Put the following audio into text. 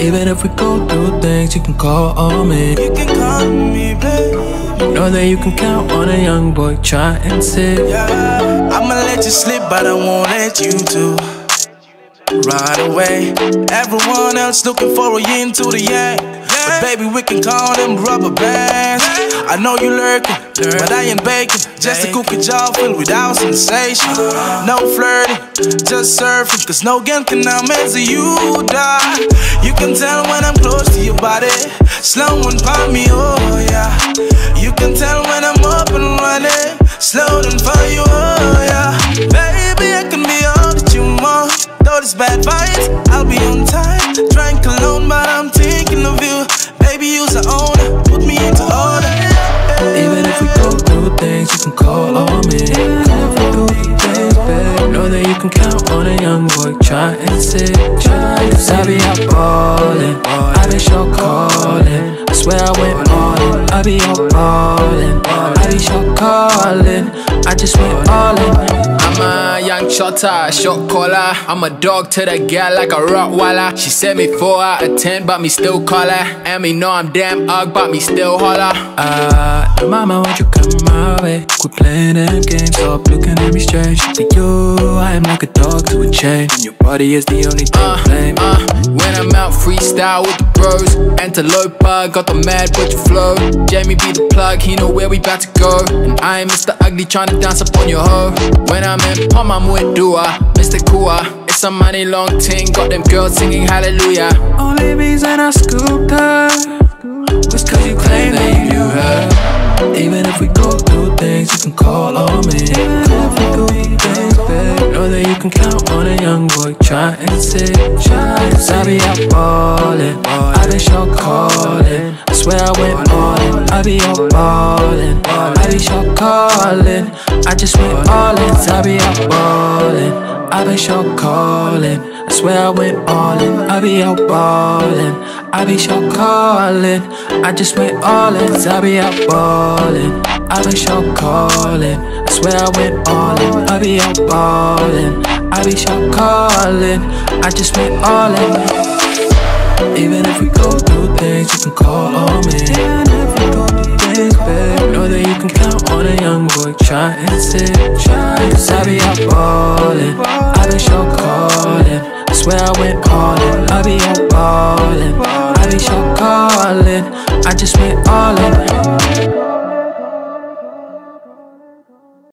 Even if we go through things, you can call on me. You can call me, babe. Know that you can count on a young boy, try and see. Yeah, I'ma let you slip, but I won't let you to run away. Everyone else looking for a yin to the yang, but baby, we can call them rubber bands. I know you lurking, but I ain't baking. Just a cookie jar filled without sensation. No flirting, just surfing, cause no girl can now measure you, dog. You can tell when I'm close to your body, slow and pop me, oh yeah. You can tell when I'm up and running, slow and for you, oh yeah. Baby, I can be all that you want. Though it's bad vibes, I'll be on time. Drank alone, but I'm thinking of you. Baby, use the owner, put me into order. Even if we go through things, you can call on me. Know that you can count on a young boy, try and see. Cause I be out ballin', I be sure callin'. I swear I went all in, I be out ballin', I be sure callin'. I just went all in. I'm a young shotter, shot caller. I'm a dog to the girl like a Rottweiler. She said me 4 out of 10, but me still call her. And me know I'm damn ugly, but me still holler. Mama, won't you come my way? Quit playing them games, stop looking at me strange. To you, I am like a dog to a chain, and your body is the only thing to blame. When I'm out freestyle with the bros, Antelope got the mad butcher flow. Jamie be the plug, he know where we bout to go. And I ain't Mr. Ugly tryna dance up on your hoe. When I'm in palm, I'm with Dua, Mr. Kua. It's a money long ting, got them girls singing hallelujah. Only reason I scooped her was cause you claim that you her. Even if we go through things, you can call on me. Know that you can count on a young boy, try and see. Cause I be out ballin', I be sure callin'. I swear I went all in, I be out ballin', I be sure callin'. I just went all in, I be out ballin', I be sure callin'. I swear I went all in, I be out ballin', I be sure callin'. I just went all in, I be out ballin', I be sure callin'. I swear I went all in, I be out ballin', I be sure callin'. I just went all in. Even if we go through things, you can call on me. Know that you can count on a young boy, try and see. Cause I be out ballin', I be sure callin'. I swear I went all in, I be out ballin', I be sure callin'. I just went all in.